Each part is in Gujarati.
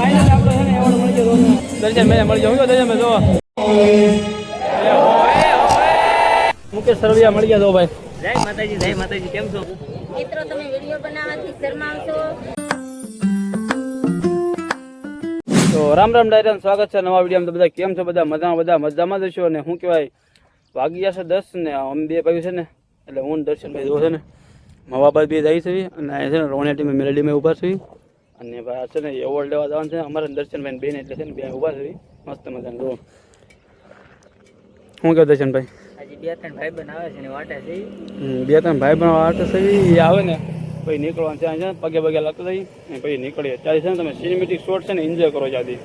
ફાઇનલ આપણે છે ને એવોર્ડ મળી ગયો દર્શન ભાઈ મળી ગયો દર્શન ભાઈ જો મુકેશ સરવૈયા મળી ગયા તો ભાઈ જય માતાજી કેમ છો મિત્રો તમે વિડિયો બનાવવાથી શરમાવશો તો રામ રામ ડાયરા સ્વાગત છે નવા વિડીયોમાં તો બધા કેમ છો બધા મજામાં જશો અને શું કહેવાય વાગી ગયા છે 10 ને અમે બે ભાઈ છે ને એટલે હું દર્શન ભાઈ જો છે ને મવાબાદ બે જાય છે અને આ છે ને રોણિયા ટીમે મેલેડીમાં ઊભા છે અને ભાઈ છે ને એવોર્ડ લેવા જવાનું છે અમારા દર્શનભાઈ બેન એટલે છે ને બે ઊભા છે મસ્ત મજાનું જો શું કહો દર્શનભાઈ આજે બે ત્રણ ભાઈ બનાવે છે ને વાટે છે બે ત્રણ ભાઈ બન વાટે છે એ આવે ને પછી નીકળવાનું છે અહીંયા પગે લાગતું થઈ અને પછી નીકળીએ ત્યારે છે ને તમે સિનેમેટિક શોટ છે ને એન્જોય કરો ત્યાંથી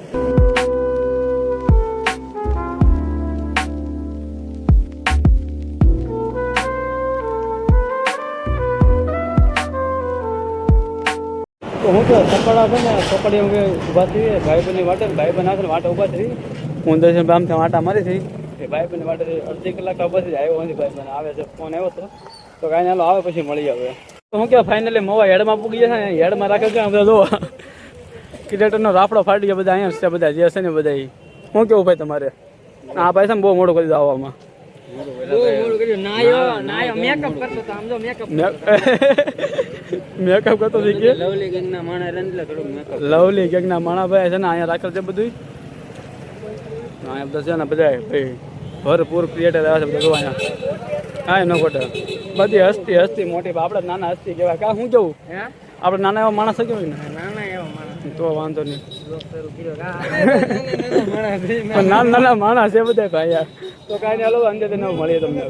તો હું તો સકડા છે ને સકડી અમે ઊભા થઈએ ભાઈ બહેનની વાટે ભાઈ બહેન આખરે વાટે ઊભા થઈ હું દર્શન આમથી વાટા મારી થઈ એ ભાઈ બહેનની વાટે અડધી કલાક પછી આવ્યો નથી ભાઈ બહેન આવે છે ફોન આવ્યો હતો તો કાંઈ નાલો આવે પછી મળી આવે તો હું કે ફાઇનલી મવા હેડમાં પૂગી જશે ને હેડમાં રાખે કે બધા જો ક્રિકેટરનો રાફડો ફાટી ગયા બધા અહીંયા છે બધા જે છે ને બધા શું કેવું ભાઈ તમારે આ ભાઈ છે ને બહુ મોડું કરી દો આવવામાં મેકઅપ કરતો લવલી ગંગના માણા રંજલે થોડું મેકઅપ લવલી ગંગના માણા ભાઈ છે ને અહીંયા રાખેલ છે બધું અહીંયા બધા છે ને બધા ભાઈ ભરપૂર ક્રિએટર આવે છે બધા અહીંયા હા એનો ખોટા બધી હસ્તી મોટી આપણે નાના હસ્તી કહેવાય કા શું કેવું આપણે નાના એવા માણસ કેવાય ને નાના એવા માણસ તો વાંધો નહીં નાના માણસ છે બધા ભાઈ યાર તો કાંઈ નહીં હલો અંતે નવું મળીએ તમને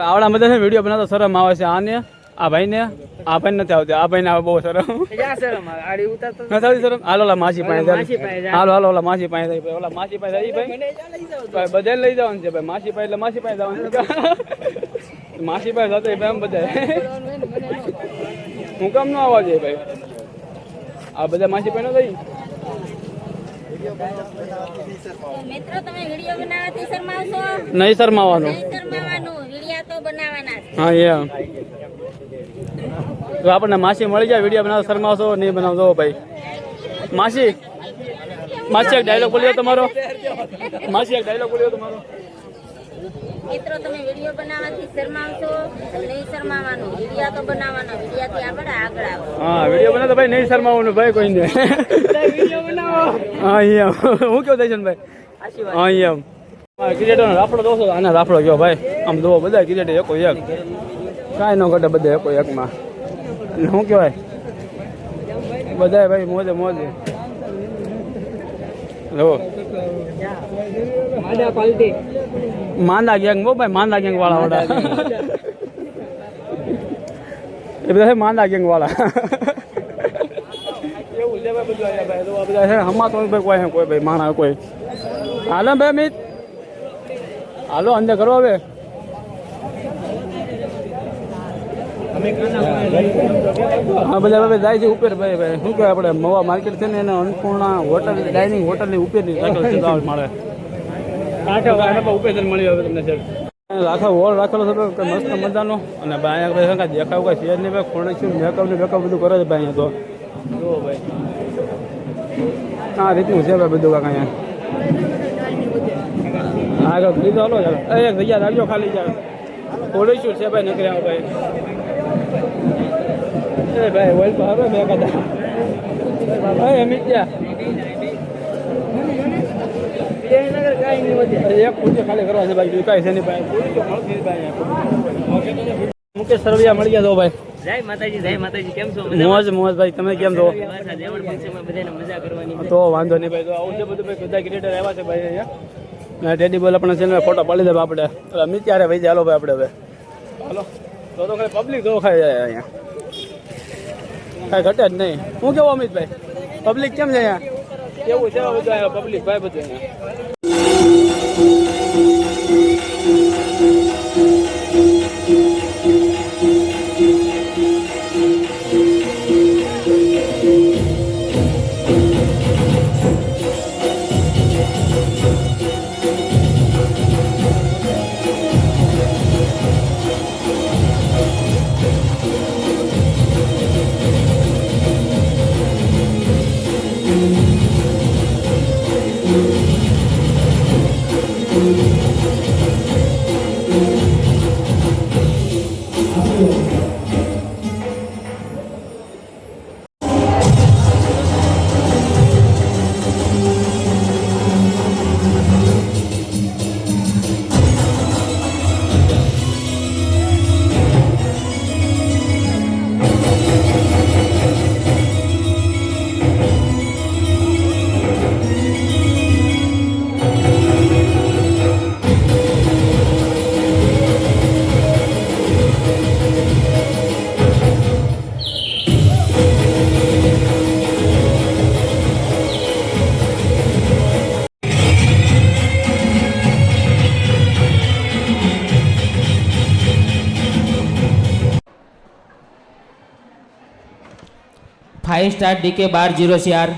આવડા બધા વિડીયો બનાવતો શરમ આવે છે આને આ ભાઈને આ ભાઈ નથી આવતી આ ભાઈને આવે બહુ શરમ શરમ હાલો ઓલા માસી પાસે હાલો ઓલા માસી પાસે ઓલા માસી પાસે ભાઈ બધા લઈ જવાનું છે ભાઈ માસી પાસે એટલે માસી પાસે જવાનું માસી પાસે જતો ભાઈ એમ બધા હું કામ ન આવવા જોઈએ ભાઈ આ બધા માસી પાસે થઈ મિત્રો તમે વિડિયો બનાવવાથી શરમાવશો નહીં શરમાવાનું વિડિયો તો બનાવવાના હા એમ તો આપણને માસી મળી જાય વિડીયો બનાવો શરમાવશો નહીં બનાવશો ભાઈ માસી એક ડાયલોગ બોલ્યો તમારો મિત્રો તમે વિડિયો બનાવવાથી શરમાવશો નહીં શરમાવાનું વિડિયો તો બનાવવાનો વિડિયોથી આપણે આગળ આવો હા વિડીયો બનાવો ભાઈ નહીં શરમાવાનું ભાઈ કોઈને વિડીયો બનાવો હા એમ હું કેવું દર્શન ભાઈ હા એમ ક્રિકેટરનો રાફડો દોસો આને રાફડો કયો ભાઈ આમ દો બધા ક્રિકેટર એકો એક કાંઈ ન ઘટે બધા એકો એકમાં શું કહેવાય બધા ભાઈ મોજે જો માંદા ગેંગ બહુ ભાઈ માંદા ગેંગ વાળા વડા એ બધા માંદા ગેંગ વાળા એવું છે ભાઈ બધું ભાઈ તો બધા છે હમા તો ભાઈ કોઈ ભાઈ માણા કોઈ હાલો ભાઈ મિત હાલો અંદર કરો હવે હા બધા ભાઈ જાય છે ઉપર ભાઈ શું કહેવાય આપણે મવા માર્કેટ છે ને એને અન્નપૂર્ણા હોટલ ડાઇનિંગ હોટલની ઉપરની મળે ઉપર મળી હવે તમને સર આખા હોલ રાખેલો છે મસ્ત મજાનો અને ભાઈ અહીંયા દેખાવ કઈ શેર નહીં ભાઈ ખોણે છે મેકઅપ બધું કરે છે ભાઈ અહીંયા તો જુઓ ભાઈ આ રીતનું છે ભાઈ બધું કાંઈ અહીંયા આગળ લીધો હલો ચાલો એક જગ્યા રાખજો ખાલી જાય થોડી શું છે ભાઈ નીકળ્યા ભાઈ એ ભાઈ ઓઇલ તો હવે મેં કદા ભાઈ અમિત એક પૂછે ખાલી કરવા છે ભાઈ કાંઈ છે નહીં ભાઈ મુકેશ સરવૈયા મળી ગયા તો ભાઈ જય માતાજી કેમ છો મોજ ભાઈ તમે કેમ છો બધાને મજા કરવાની તો વાંધો નહીં ભાઈ તો આવું છે બધું ભાઈ બધા ક્રિકેટર આવ્યા છે ભાઈ અહીંયા ટેડી બોલ આપણે ચેનલ ફોટો પાડી દે આપણે અમિત ત્યારે ભાઈ ચાલો ભાઈ આપણે હવે હાલો તો ખાલી પબ્લિક તો ખાઈ જાય અહીંયા કાંઈ ઘટે જ નહીં શું કેવું અમિતભાઈ પબ્લિક કેમ છે અહીંયા કેવું છે બધું પબ્લિક ભાઈ બધું અહીંયા five star DK 1204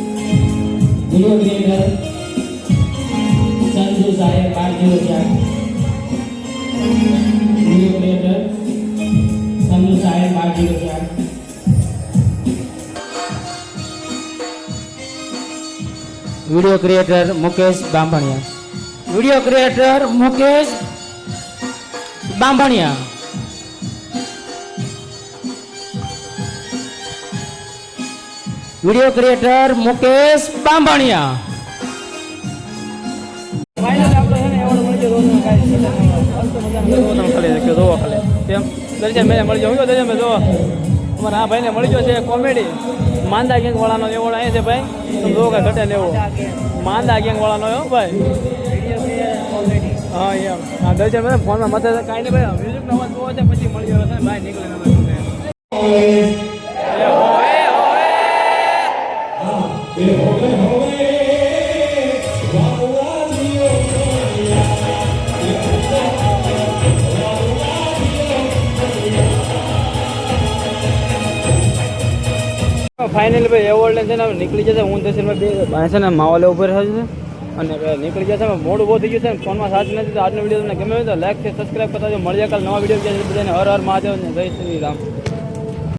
video creator Sanju Saheb 1204 video creator Sanju Saheb 1204 video creator Mukesh Bambhaniya video creator Mukesh Bambhaniya video creator Mukesh Bambhaniya final આપણે છે ને એવોર્ડ મળી ગયો દોસ્તો કાંઈ તમે ખાલી શક્યો જોવો ખાલી કેમ દર્શન મેં મળી ગયો દર્શન મેં જોવો અમારા આ ભાઈને મળી ગયો છે કોમેડી માંદા ગેંગ વાળાનો એવોર્ડ અહીં છે ભાઈ તમે જોવો કાંઈ ઘટે ને એવો માંદા ગેંગ વાળાનો એવો ભાઈ હા એમ હા દર્શન મેં ફોનમાં મતે કાંઈ નહીં ભાઈ મ્યુઝિકનો અવાજ જોવો છે પછી મળી ગયો છે ને ભાઈ નીકળીને ફાઇનલી ભાઈ એવોર્ડ છે ને નીકળી જશે હું દર્શનમાં બે છે ને માહોલ ઉપર છે અને નીકળી જશે મોડું બહુ થઈ ગયું છે ને ફોનમાં સાથ નથી તો આજનો વિડીયો તમને ગમે હોય તો લાઈક છે સબસ્ક્રાઈબ કરતા મળીએ કાલ નવા વિડીયો બધાને હર હર મહાદેવ ને જય શ્રી રામ.